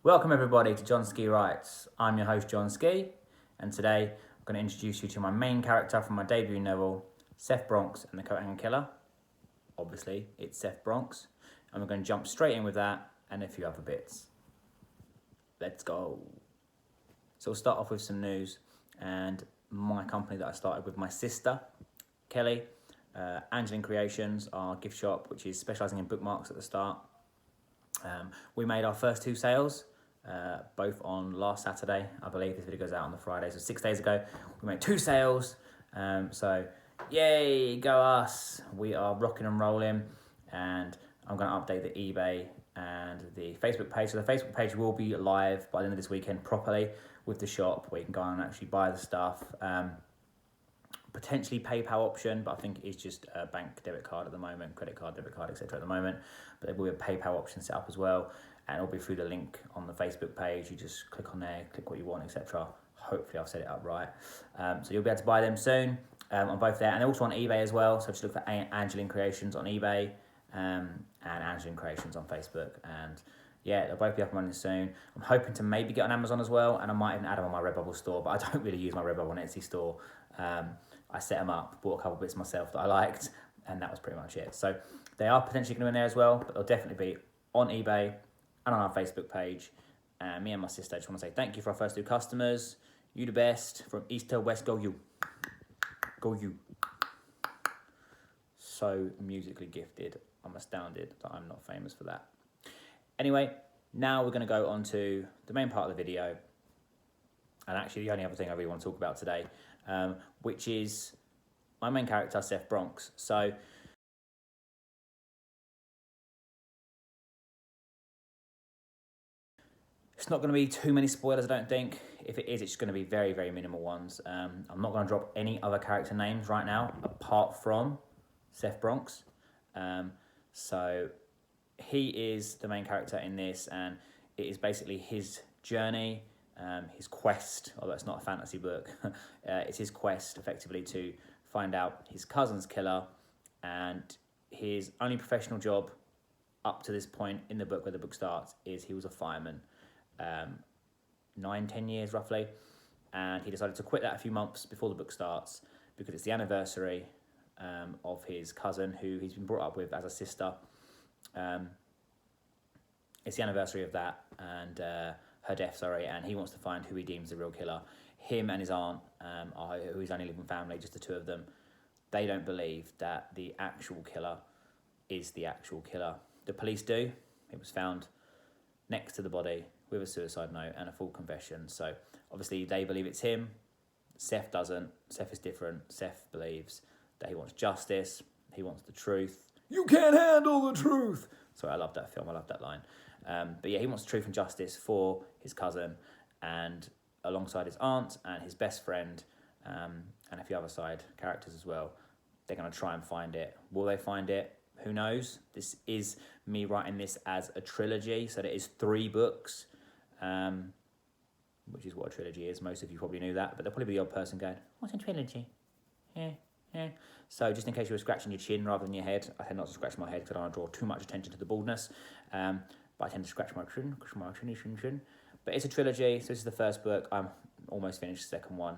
Welcome everybody to John Ski Writes. I'm your host John Ski, and today I'm going to introduce you to my main character from my debut novel, Seth Bronx and the Coathanger Killer. Obviously, it's Seth Bronx, and we're going to jump straight in with that and a few other bits. Let's go. So we'll start off with some news and my company that I started with my sister, Kelly, Angelyn Creations, our gift shop, which is specialising in bookmarks at the start. We made our first 2 sales, both on last Saturday. I believe this video goes out on the Friday, so 6 days ago. We made 2 sales, so yay, go us. We are rocking and rolling, and I'm going to update the eBay and the Facebook page. So the Facebook page will be live by the end of this weekend properly with the shop, where you can go and actually buy the stuff. Potentially PayPal option, but I think it's just a bank debit card at the moment, credit card, debit card, etc. at the moment. But there will be a PayPal option set up as well, and it'll be through the link on the Facebook page. You just click on there, click what you want, etc. Hopefully I've set it up right. So you'll be able to buy them soon on both there, and they're also on eBay as well. So just look for Angelyn Creations on eBay and Angelyn Creations on Facebook. And yeah, they'll both be up and running soon. I'm hoping to maybe get on Amazon as well, and I might even add them on my Redbubble store, but I don't really use my Redbubble on Etsy store. I set them up, bought a couple bits myself that I liked, and that was pretty much it. So they are potentially going to be in there as well, but they'll definitely be on eBay and on our Facebook page. And me and my sister just want to say thank you for our first 2 customers. You the best. From east to west, go you. Go you. So musically gifted. I'm astounded that I'm not famous for that. Anyway, now we're going to go on to the main part of the video. And actually the only other thing I really want to talk about today, which is my main character, Seth Bronx. So it's not going to be too many spoilers, I don't think. If it is, it's going to be very, very minimal ones. I'm not going to drop any other character names right now, apart from Seth Bronx. So he is the main character in this, and it is basically his journey, his quest, although it's not a fantasy book. It's his quest, effectively, to find out his cousin's killer, and his only professional job up to this point in the book, where the book starts, is he was a fireman. 9-10 years roughly, and he decided to quit that a few months before the book starts because it's the anniversary of his cousin, who he's been brought up with as a sister. It's the anniversary of that, and her death, and he wants to find who he deems the real killer. Him and his aunt, who is only living family, just the 2 of them, they don't believe that the actual killer is the actual killer. The police do. It was found next to the body with a suicide note and a full confession. So obviously they believe it's him. Seth doesn't. Seth is different. Seth believes that he wants justice. He wants the truth. You can't handle the truth. Sorry, I love that film. I love that line. But yeah, he wants truth and justice for his cousin, and alongside his aunt and his best friend, and a few other side characters as well. They're going to try and find it. Will they find it? Who knows? This is me writing this as a trilogy, so there is 3 books, which is what a trilogy is. Most of you probably knew that, but there'll probably be the odd person going, what's a trilogy? Yeah. So just in case you were scratching your chin rather than your head, I tend not to scratch my head because I don't want to draw too much attention to the baldness, but I tend to scratch my chin. But it's a trilogy, so this is the first book. I'm almost finished the second one.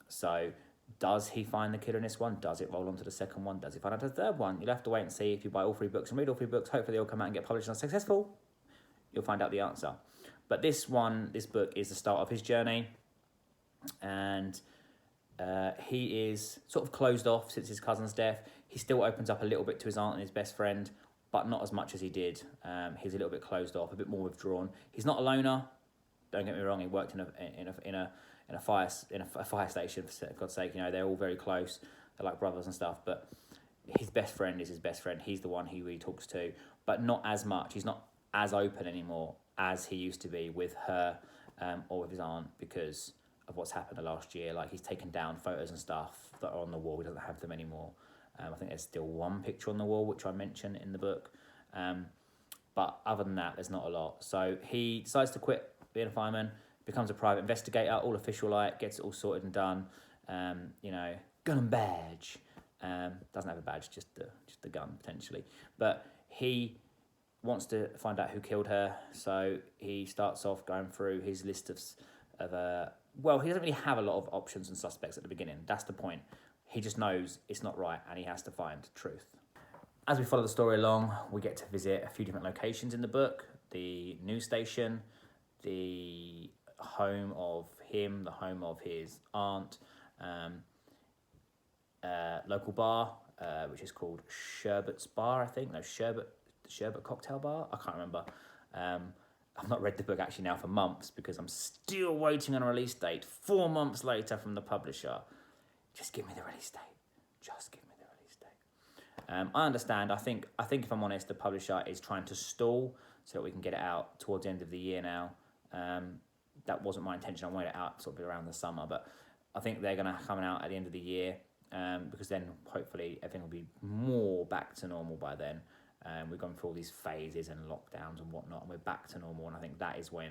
So does he find the killer in this one? Does it roll on to the second one? Does he find out the third one? You'll have to wait and see if you buy all 3 books and read all 3 books. Hopefully they'll come out and get published and are successful. You'll find out the answer. But this book is the start of his journey, and he is sort of closed off since his cousin's death. He still opens up a little bit to his aunt and his best friend, but not as much as he did. He's a little bit closed off, a bit more withdrawn. He's not a loner. Don't get me wrong. He worked in a fire station, for God's sake. You know, they're all very close. They're like brothers and stuff. But his best friend is his best friend. He's the one he really talks to, but not as much. He's not as open anymore as he used to be with her or with his aunt, because of what's happened the last year. Like, he's taken down photos and stuff that are on the wall. He doesn't have them anymore. I think there's still 1 picture on the wall, which I mention in the book. But other than that, there's not a lot. So he decides to quit being a fireman, becomes a private investigator, all official like, gets it all sorted and done. Gun and badge. Doesn't have a badge, just the gun, potentially. But he wants to find out who killed her. So he starts off going through his list of well, he doesn't really have a lot of options and suspects at the beginning. That's the point. He just knows it's not right and he has to find truth. As we follow the story along, we get to visit a few different locations in the book. The news station, the home of him, the home of his aunt, local bar, which is called Sherbet's Bar, I think. No, Sherbet Cocktail Bar? I can't remember. I've not read the book actually now for months because I'm still waiting on a release date 4 months later from the publisher. Just give me the release date. Just give me the release date. I understand. I think if I'm honest, the publisher is trying to stall so that we can get it out towards the end of the year now. That wasn't my intention. I wanted it out sort of around the summer, but I think they're going to come out at the end of the year because then hopefully everything will be more back to normal by then. We've gone through all these phases and lockdowns and whatnot, and we're back to normal. And I think that is when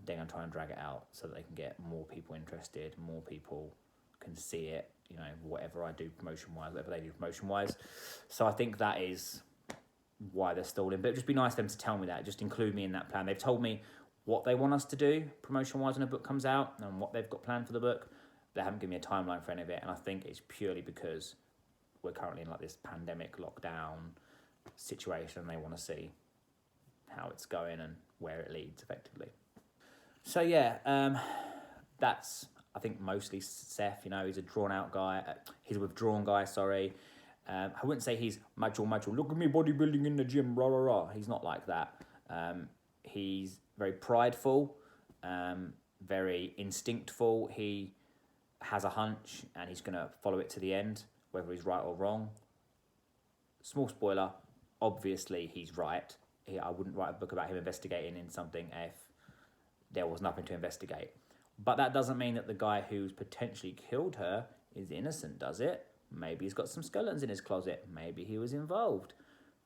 they're going to try and drag it out so that they can get more people interested, more people can see it, you know, whatever I do promotion-wise, whatever they do promotion-wise. So I think that is why they're stalling. But it'd just be nice for them to tell me that, just include me in that plan. They've told me what they want us to do promotion-wise when a book comes out and what they've got planned for the book. They haven't given me a timeline for any of it, and I think it's purely because we're currently in like this pandemic lockdown situation and they want to see how it's going and where it leads effectively. So yeah, that's I think mostly Seth. You know, he's a drawn out guy. He's a withdrawn guy. Sorry, I wouldn't say he's macho. Look at me bodybuilding in the gym. Rah rah rah. He's not like that. He's very prideful, very instinctful. He has a hunch and he's gonna follow it to the end, whether he's right or wrong. Small spoiler. Obviously, he's right. I wouldn't write a book about him investigating in something if there was nothing to investigate. But that doesn't mean that the guy who's potentially killed her is innocent, does it? Maybe he's got some skeletons in his closet. Maybe he was involved.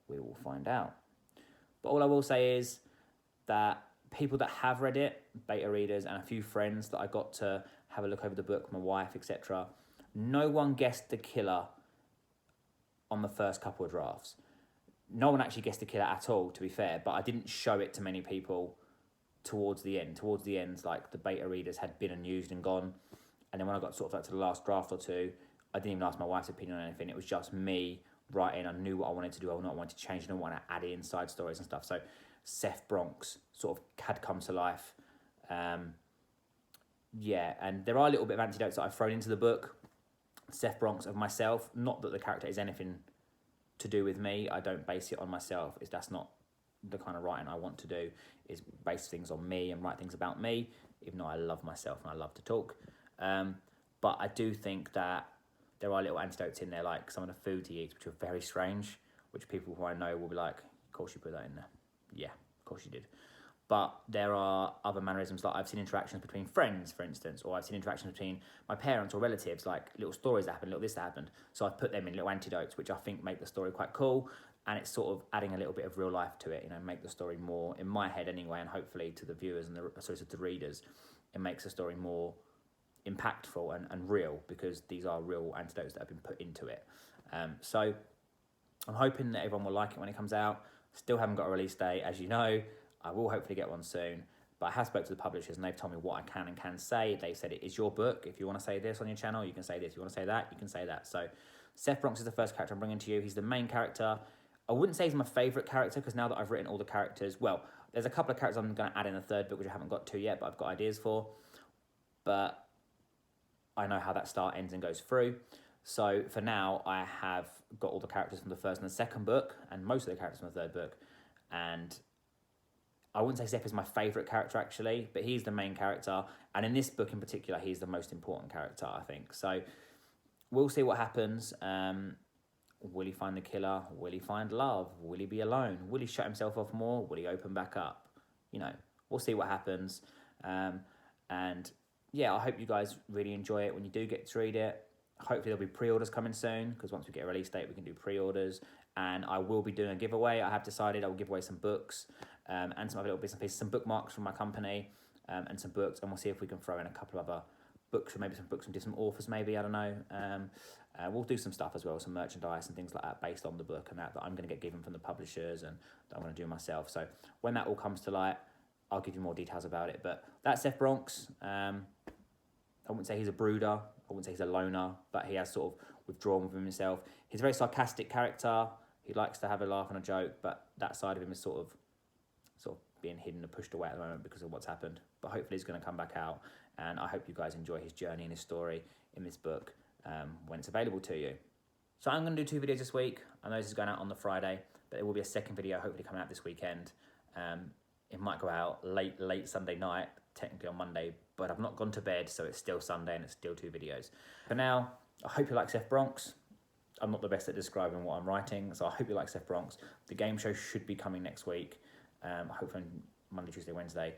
We will find out. But all I will say is that people that have read it, beta readers, and a few friends that I got to have a look over the book, my wife, etc., no one guessed the killer on the first couple of drafts. No one actually guessed the killer at all, to be fair, but I didn't show it to many people towards the end. Towards the end, like, the beta readers had been and used and gone, and then when I got sort of like to the last draft or two, I didn't even ask my wife's opinion on anything. It was just me writing. I knew what I wanted to do. I knew what I wanted to change. I didn't want to add in side stories and stuff. So Seth Bronx sort of had come to life. Yeah, and there are a little bit of antidotes that I've thrown into the book. Seth Bronx of myself. Not that the character is anything to do with me. I don't base it on myself. That's not the kind of writing I want to do, is base things on me and write things about me, even though I love myself and I love to talk. But I do think that there are little antidotes in there, like some of the foods he eats, which are very strange, which people who I know will be like, of course you put that in there. Yeah, of course you did. But there are other mannerisms, like I've seen interactions between friends, for instance, or I've seen interactions between my parents or relatives, like little stories that happened, little this that happened. So I've put them in little antidotes, which I think make the story quite cool. And it's sort of adding a little bit of real life to it, you know, make the story more, in my head anyway, and hopefully to the viewers and to the readers, it makes the story more impactful and real, because these are real antidotes that have been put into it. So I'm hoping that everyone will like it when it comes out. Still haven't got a release date, as you know. I will hopefully get one soon, but I have spoke to the publishers and they've told me what I can and can say. They said it is your book. If you want to say this on your channel, you can say this. If you want to say that, you can say that. So Seth Bronx is the first character I'm bringing to you. He's the main character. I wouldn't say he's my favourite character, because now that I've written all the characters, well, there's a couple of characters I'm going to add in the third book, which I haven't got to yet, but I've got ideas for. But I know how that start ends and goes through. So for now, I have got all the characters from the first and the second book, and most of the characters from the third book. And I wouldn't say Seth is my favourite character, actually, but he's the main character. And in this book in particular, he's the most important character, I think. So we'll see what happens. Will he find the killer? Will he find love? Will he be alone? Will he shut himself off more? Will he open back up? You know, we'll see what happens. And yeah, I hope you guys really enjoy it when you do get to read it. Hopefully there'll be pre-orders coming soon, because once we get a release date, we can do pre-orders. And I will be doing a giveaway. I have decided I will give away some books and some other little bits and pieces, some bookmarks from my company and some books. And we'll see if we can throw in a couple of other books, or maybe some books from different authors, maybe, I don't know. We'll do some stuff as well, some merchandise and things like that based on the book and that I'm going to get given from the publishers and that I'm going to do myself. So when that all comes to light, I'll give you more details about it. But that's Seth Bronx. I wouldn't say he's a brooder. I wouldn't say he's a loner, but he has sort of withdrawn within himself. He's a very sarcastic character. He likes to have a laugh and a joke, but that side of him is sort of being hidden and pushed away at the moment because of what's happened. But hopefully he's going to come back out, and I hope you guys enjoy his journey and his story in this book when it's available to you. So I'm going to do 2 videos this week. I know this is going out on the Friday, but there will be a second video hopefully coming out this weekend. It might go out late Sunday night, technically on Monday, but I've not gone to bed, so it's still Sunday and it's still 2 videos. For now, I hope you like Seth Bronx. I'm not the best at describing what I'm writing, so I hope you like Seth Bronx. The game show should be coming next week. Hopefully Monday, Tuesday, Wednesday.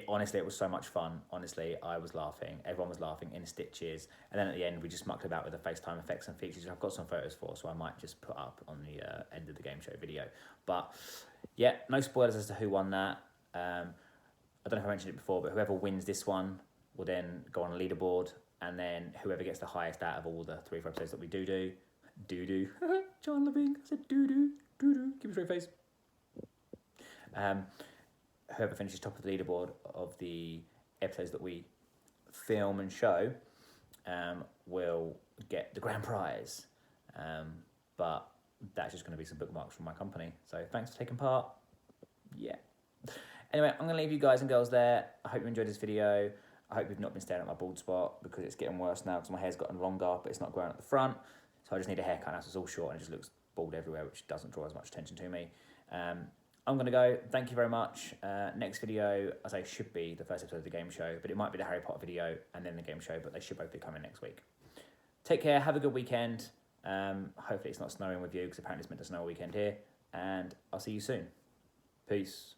Honestly, it was so much fun. Honestly, I was laughing. Everyone was laughing in stitches. And then at the end, we just mucked about with the FaceTime effects and features, which I've got some photos for, so I might just put up on the end of the game show video. But yeah, no spoilers as to who won that. I don't know if I mentioned it before, but whoever wins this one will then go on a leaderboard, and then whoever gets the highest out of all the 3 or 4 episodes that we do. John Levine, I said doo-doo, keep a straight face. Whoever finishes top of the leaderboard of the episodes that we film and show will get the grand prize. But that's just going to be some bookmarks from my company. So thanks for taking part. Yeah. Anyway, I'm going to leave you guys and girls there. I hope you enjoyed this video. I hope you've not been staring at my bald spot, because it's getting worse now because my hair's gotten longer, but it's not growing at the front. So I just need a haircut now, so it's all short and it just looks bald everywhere, which doesn't draw as much attention to me. I'm going to go. Thank you very much. Next video, I say, should be the first episode of the game show, but it might be the Harry Potter video and then the game show, but they should both be coming next week. Take care. Have a good weekend. Hopefully it's not snowing with you, because apparently it's meant to snow all weekend here. And I'll see you soon. Peace.